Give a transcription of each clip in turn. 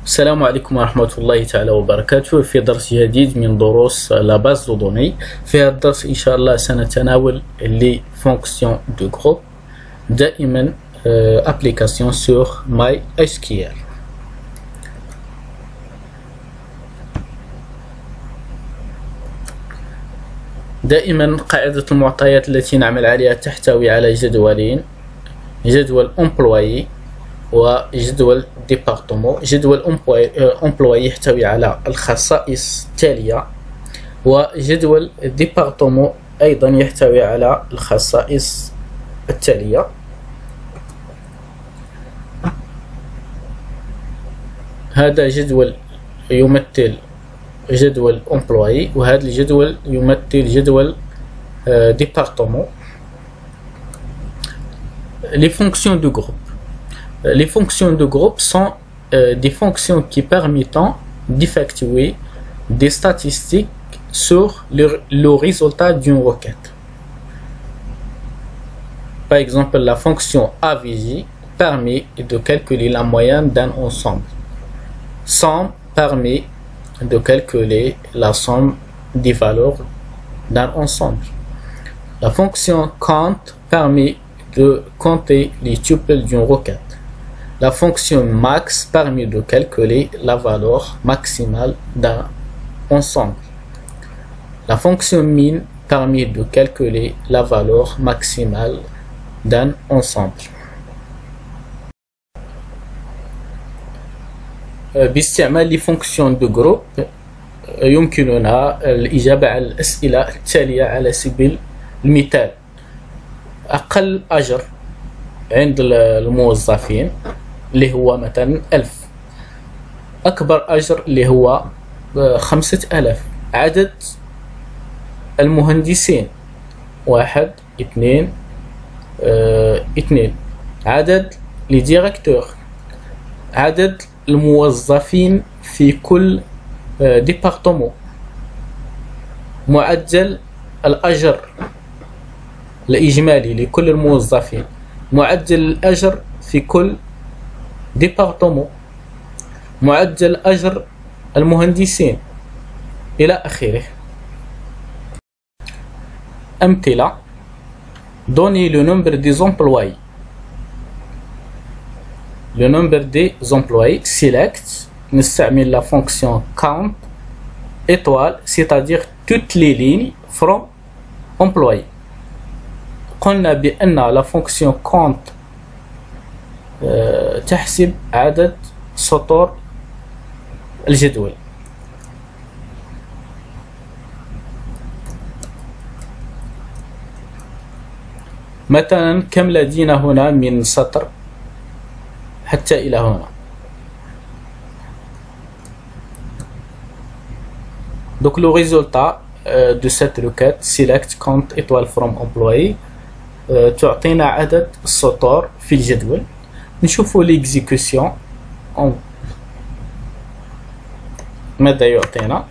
السلام عليكم ورحمة الله تعالى وبركاته. في درس جديد من دروس لا باز دو دوني. في هذا الدرس إن شاء الله سنتناول لي فونكسيون دو جروب، دائما application sur MySQL. دائما قاعدة المعطيات التي نعمل عليها تحتوي على جدولين: جدول employee وجدول ديبارتمون. جدول employee يحتوي على الخصائص التالية، وجدول ديبارتمون أيضا يحتوي على الخصائص التالية. هذا جدول يمثل جدول employee، وهذا الجدول يمثل جدول département. Les fonctions de groupe. Les fonctions de groupe sont des fonctions qui permettent d'effectuer des statistiques sur le résultat d'une requête. Par exemple, la fonction AVJ permet de calculer la moyenne d'un ensemble. Somme permet de calculer la somme des valeurs d'un ensemble. La fonction count permet de compter les tuples d'une requête. La fonction max permet de calculer la valeur maximale d'un ensemble. La fonction min permet de calculer la valeur maximale d'un ensemble. باستعمال لي فونكسيون دو جروب يمكننا الإجابة على الأسئلة التالية على سبيل المثال: أقل أجر عند الموظفين اللي هو مثلا 1000، أكبر أجر اللي هو 5000، عدد المهندسين 1 2 2، عدد لي ديريكتور، عدد الموظفين في كل ديبارتمون، معدل الأجر الإجمالي لكل الموظفين، معدل الأجر في كل ديبارتمون، معدل أجر المهندسين، إلى آخره. أمثلة: donnez le nombre des employés. Le nombre des employés. Select, نستعمل la fonction count étoile, c'est-à-dire toutes les lignes from employé. قلنا بأن la fonction count تحسب عدد سطور الجدول. مثلا كم لدينا هنا من سطر حتى إلى هنا. Donc le résultat de cette requête select count étoile from employee تعطينا عدد السطور في الجدول. نشوفوا l'exécution ماذا يعطينا.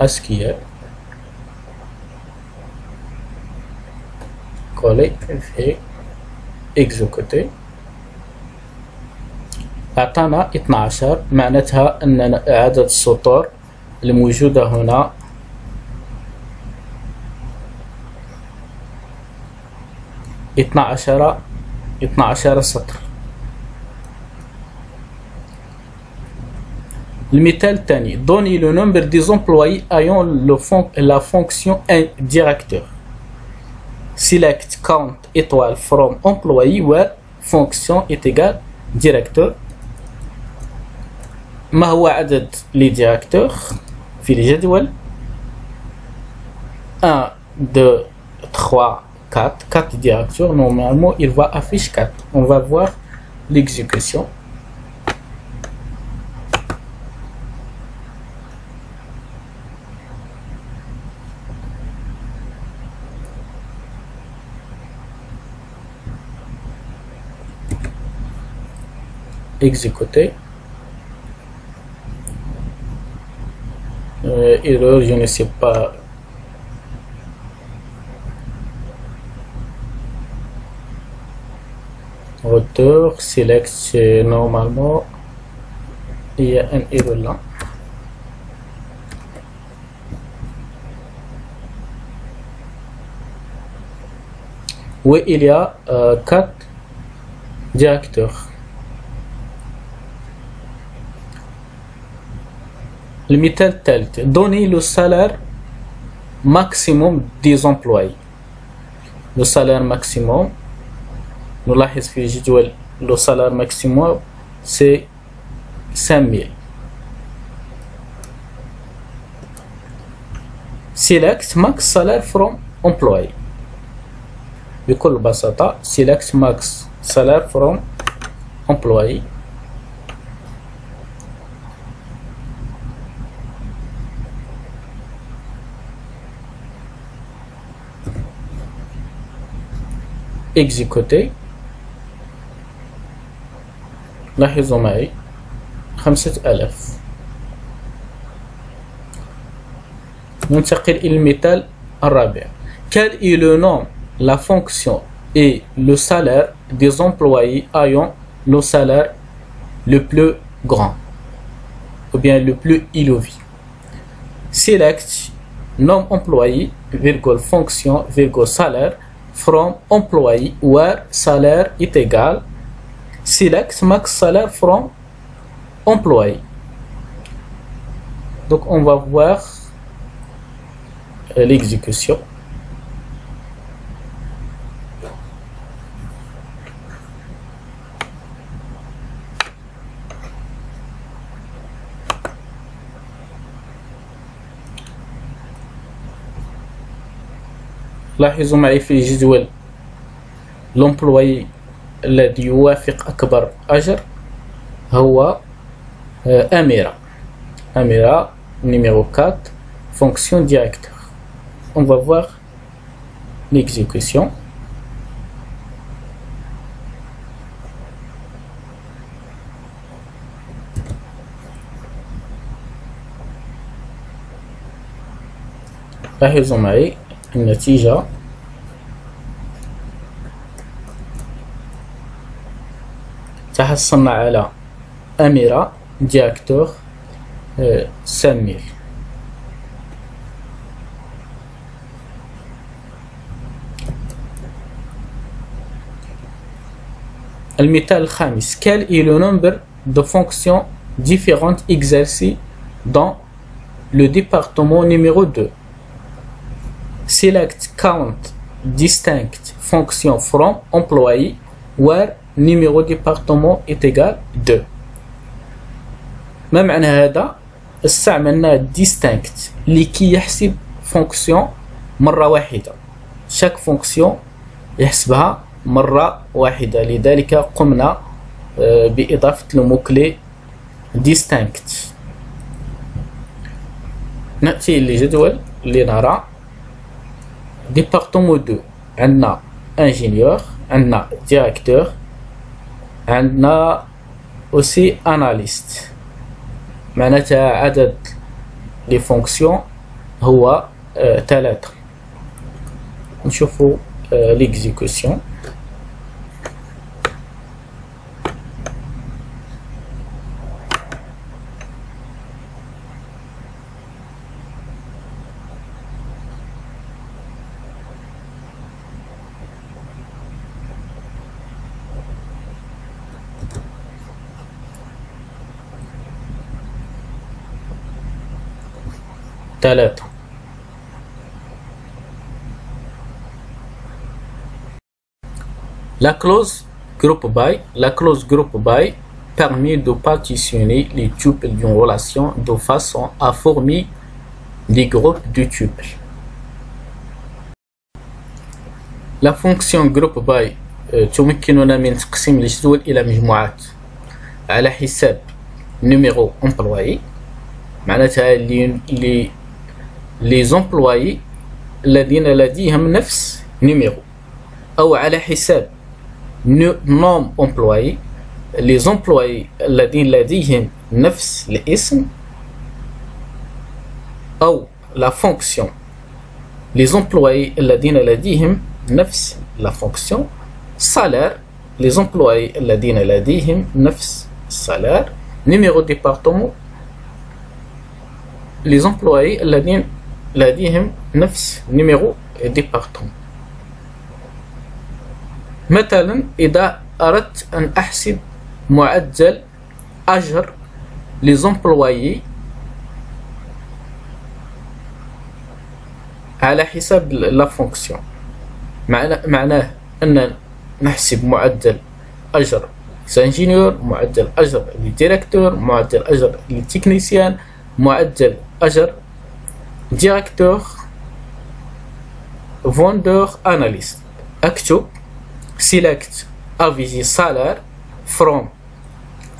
SQL coller et exécuter. أعطانا 12، معناتها أن عدد السطور الموجودة هنا 12 سطر. المثال الثاني: donnez le nombre des employés ayant la fonction directeur. Select count étoile from employee where fonction est égale directeur. ما هو عدد لي ديريكتور في الجدول؟ 1 2 3 4 directeurs. Normalement il va afficher 4. On va voir l'exécution. Exécuter. Erreur, je ne sais pas. Retour, select, normalement, il y a un erreur là. Où il y a 4 directeurs. Le مثال الثالث donner le salaire maximum des employés. Le salaire maximum نلاحظ في جدول le salaire maximum c'est 5000. Select max salaire from employee. بكل بساطة select max salaire from employee. exécuter. لاحظوا معي 5000. ننتقل إلى المثال الرابع. Quel est le nom, la fonction et le salaire des employés ayant le salaire le plus grand ou bien le plus élevé? Select nom employé, virgule fonction, virgule salaire from employee where salaire est égal. Select max salaire from employee. Donc on va voir l'exécution. لاحظوا معي في جدول l'employé الذي يوافق أكبر أجر هو أميرة. أميرة numéro 4 fonction directeur. On va voir l'exécution. لاحظوا معي النتيجة تحصلنا على أميرة ديريكتور 5000. المثال الخامس. Quel est le nombre de fonctions différentes exercées dans le département numéro 2? Select count distinct function from employee where numéro département est égal 2. ما معنى هذا؟ استعملنا distinct لكي يحسب فونكسيون مرة واحدة. chaque fonction يحسبها مرة واحدة، لذلك قمنا بإضافة الموكلي distinct. نأتي لجدول لنرى département 2 عندنا ingénieur، عندنا directeur، عندنا aussi analyste. معناتها عدد لي فونكسيون هو 3. نشوفوا l'exécution. ثلاثة. La clause group by. La clause group by permet de partitionner les tuples d'une relation de façon à former des groupes de tuples. La fonction group by تمكننا من تقسيم الجدول إلى مجموعات على حساب numéro employé. معناتها les employés الذين لديهم نفس numéro، أو على حساب nom employé les employés الذين لديهم نفس الاسم، أو la fonction les employés الذين لديهم نفس la fonction salaire les employés الذين لديهم نفس السالار. numéro département les employés الذين لديهم نفس numéro département. مثلا إذا أردت أن أحسب معدل أجر les employés على حساب لا فونكسيون، معناه أن نحسب معدل أجر الانجينيور، معدل أجر الديريكتور، معدل أجر التكنيسيان، معدل أجر ديريكتور فوندور أناليست. أكتب select avisé salaire from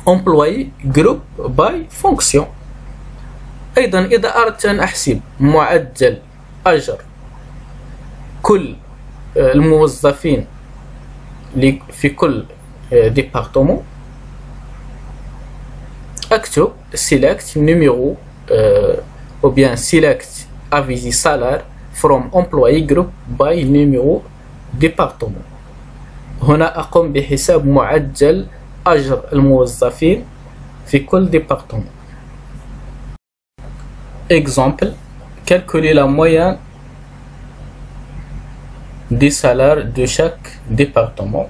employee group by function. أيضا إذا أردت أن أحسب معدل أجر كل الموظفين في كل ديبارتمون، أكتب select numéro ou bien select avisé salaire from employee group by numéro département. هنا أقوم بحساب معدل أجر الموظفين في كل ديبارتمون. Exemple, calculer la moyenne des salaires de chaque département.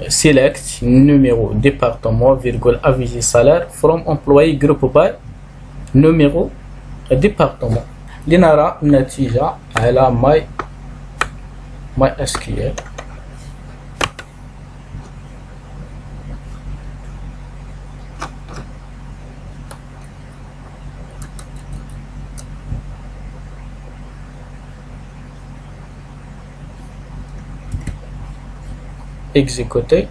Select numéro département, virgule avisé salaire from employee group by numéro département. لنرى النتيجة على MySQL. exécuter.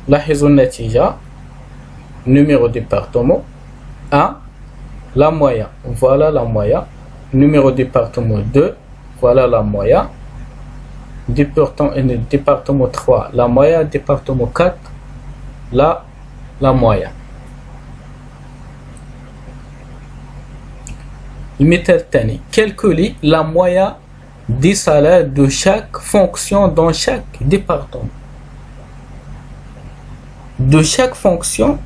لاحظوا النتيجة. numéro département 1, la moyenne, voilà la moyenne. Numéro département 2, voilà la moyenne. Département 3, la moyenne. Département 4, la moyenne. المثال الثاني calculer la moyenne des salaires de chaque fonction dans chaque département. De chaque fonction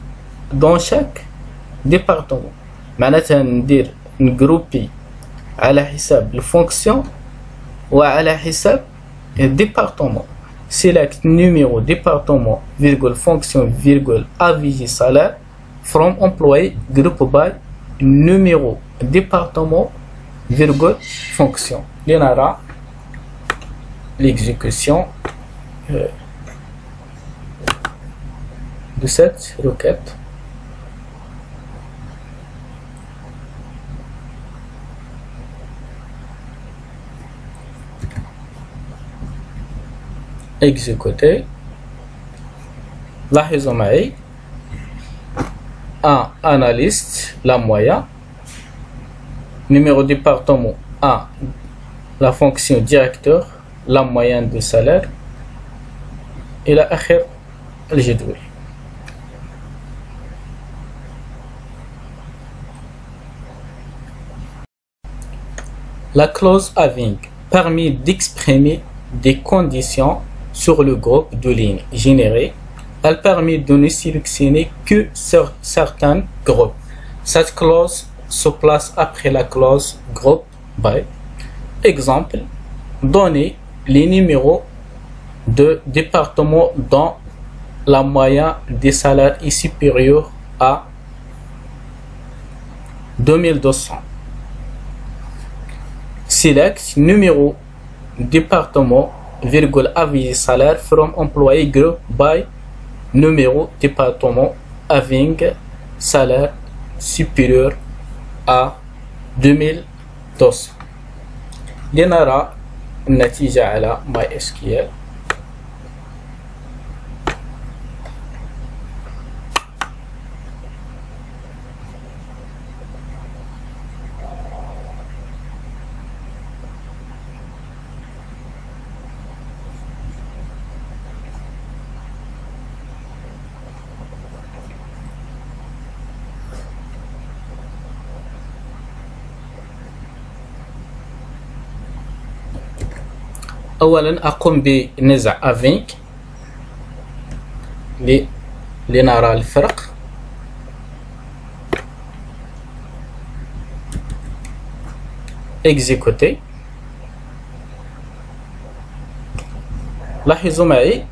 dans chaque département. معناتها ندير نجروبي على حساب الفونكسيون وعلى حساب الديبارتمون. select numéro département virgule fonction virgule avisé salaire from employee group by numéro département virgule fonction. لنرى l'exécution de cette requête. exécuter. لاحظوا معي un analyste la moyenne, numéro département 1 la fonction directeur la moyenne de salaire إلى آخر الجدول. La clause having permet d'exprimer des conditions sur le groupe de lignes générées. Elle permet de ne sélectionner que certains groupes. Cette clause se place après la clause group by. Exemple, donner les numéros de départements dont la moyenne des salaires est supérieure à 2200. Select numéro département virgule avisé salaire from employee group by numéro département having salaire supérieur à 2200. لنرى النتيجة على MySQL. أولا أقوم بنزع افينك لنرى الفرق. exécuter. لاحظوا معي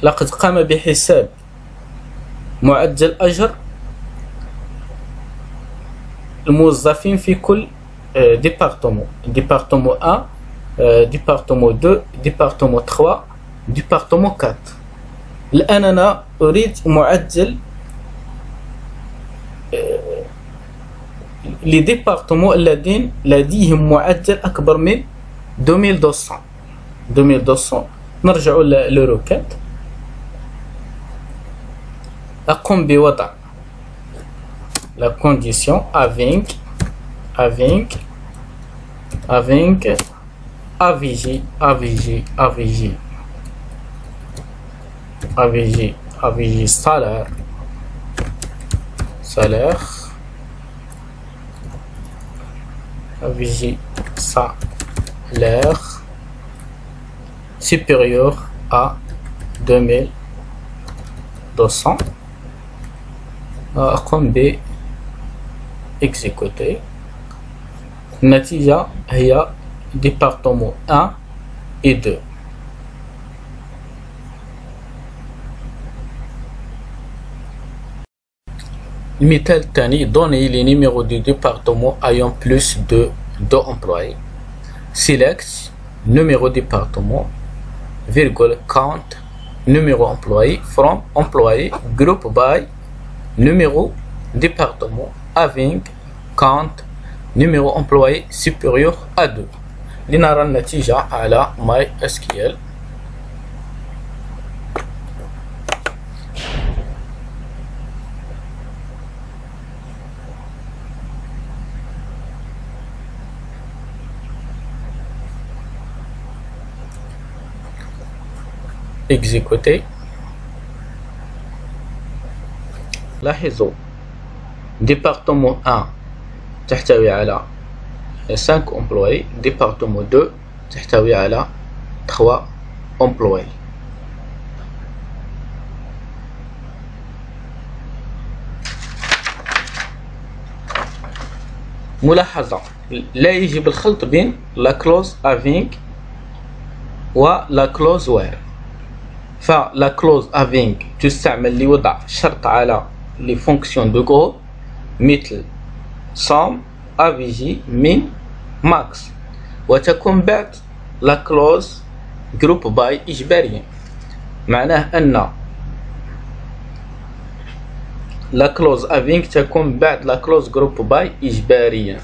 لقد قام بحساب معدل أجر الموظفين في كل ديبارتمون. ديبارتمون 1، ديبارتمون 2، ديبارتمون 3، ديبارتمون 4. الآن أنا أريد معدل لي ديبارتمون الذين لديهم معدل أكبر من 2200. نرجع للروكات. أقوم بوضع la condition avec salaire supérieur à 2200. أقوم ب exécuter. النتيجة هي département 1 et 2. المثال الثاني donner les numéros du département ayant plus de 2 employés. Select numéro département, virgule count numéro employé from employé group by numéro département avec count numéro employé supérieur à 2. لنرى النتيجة على MySQL. exécuter. لاحظوا département 1 تحتوي على 5 employés، département 2 تحتوي على 3 employés. ملاحظة لا يجب الخلط بين la clause avec و la clause where. فلا clause avec تستعمل لوضع شرط على les fonctions de groupe مثل sum avg min max، وتكون بعد la clause group by إجباريا. معناه أن la clause avec تكون بعد la clause group by إجباريا.